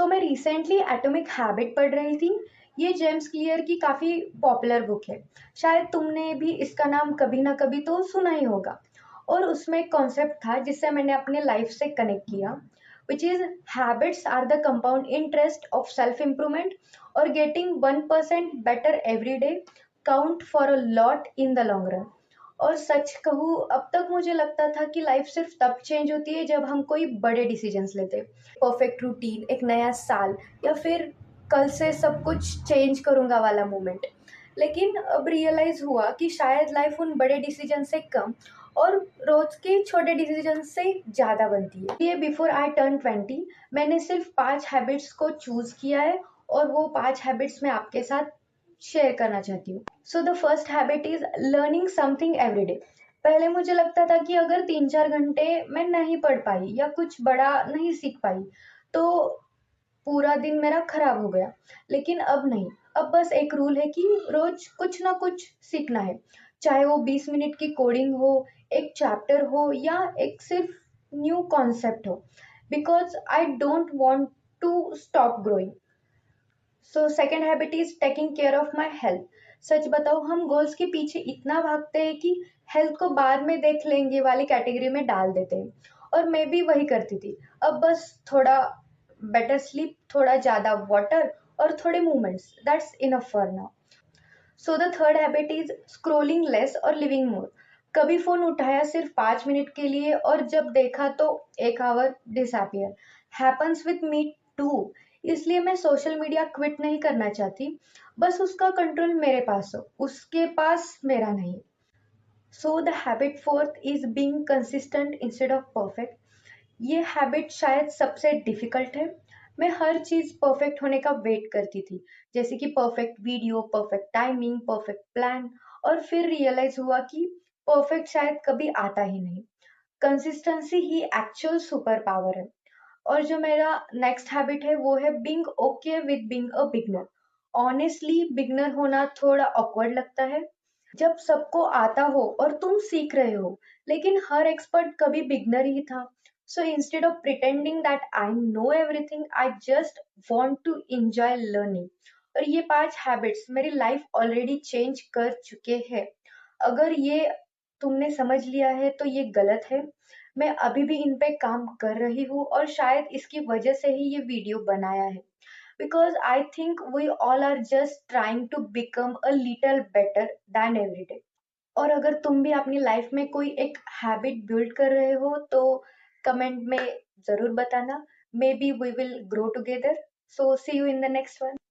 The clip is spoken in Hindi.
मैं रिसेंटली एटॉमिक हैबिट पढ़ रही थी। ये जेम्स क्लियर की काफ़ी पॉपुलर बुक है। शायद तुमने भी इसका नाम कभी ना कभी तो सुना ही होगा। और उसमें एक कॉन्सेप्ट था जिससे मैंने अपने लाइफ से कनेक्ट किया, which is habits are the compound interest of self improvement और getting 1% better every day count for a lot in the long run. और सच कहूँ, अब तक मुझे लगता था कि लाइफ सिर्फ तब चेंज होती है जब हम कोई बड़े डिसीजंस लेते हैं। परफेक्ट रूटीन, एक नया साल, या फिर कल से सब कुछ चेंज करूँगा वाला मोमेंट। लेकिन अब रियलाइज़ हुआ कि शायद लाइफ उन बड़े डिसीजन से कम और रोज के छोटे डिसीजन से ज़्यादा बनती है। ये बिफोर आई टर्न 20 मैंने सिर्फ 5 हैबिट्स को चूज़ किया है, और वो 5 हैबिट्स मैं आपके साथ शेयर करना चाहती हूँ। So the first habit is learning something every day. पहले मुझे लगता था कि अगर 3-4 घंटे मैं नहीं पढ़ पाई या कुछ बड़ा नहीं सीख पाई तो पूरा दिन मेरा खराब हो गया। लेकिन अब नहीं। अब बस एक रूल है कि रोज कुछ ना कुछ सीखना है, चाहे वो 20 मिनट की कोडिंग हो, एक चैप्टर हो, या एक सिर्फ न्यू कॉन्सेप्ट हो, because I don't want to stop growing. So second habit is taking care of my health. सच बताओ, हम गोल्स के पीछे इतना भागते हैं कि हेल्थ को बाद में देख लेंगे वाली कैटेगरी में डाल देते हैं। और मैं भी वही करती थी। अब बस थोड़ा बेटर स्लीप, थोड़ा ज़्यादा वाटर, और थोड़े movements, that's enough for now. So the third habit is scrolling less और लिविंग मोर। कभी फोन उठाया सिर्फ 5 मिनट के लिए और जब देखा तो 1 hour disappear. Happens with me too. इसलिए मैं सोशल मीडिया क्विट नहीं करना चाहती, बस उसका कंट्रोल मेरे पास हो, उसके पास मेरा नहीं। So the habit fourth is being consistent instead of perfect. ये हैबिट शायद सबसे डिफिकल्ट है। मैं हर चीज परफेक्ट होने का वेट करती थी, जैसे कि perfect video, perfect timing, perfect plan. और फिर रियलाइज हुआ कि परफेक्ट शायद कभी आता ही नहीं। कंसिस्टेंसी ही एक्चुअल सुपर पावर है। और जो मेरा नेक्स्ट हैबिट है वो है being okay with being a beginner. Honestly beginner होना थोड़ा ऑकवर्ड लगता है जब सबको आता हो और तुम सीख रहे हो, लेकिन हर एक्सपर्ट कभी बिगनर ही था। So instead of pretending that I know everything, I just want to enjoy learning. और ये 5 हैबिट्स मेरी लाइफ ऑलरेडी चेंज कर चुके हैं। अगर ये तुमने समझ लिया है तो ये गलत है। मैं अभी भी इन पे काम कर रही हूँ और शायद इसकी वजह से ही ये वीडियो बनाया है, because I think we all are just trying to become a little better than every day. और अगर तुम भी अपनी लाइफ में कोई एक हैबिट बिल्ड कर रहे हो तो कमेंट में जरूर बताना। Maybe we will grow together. So see you in the next one.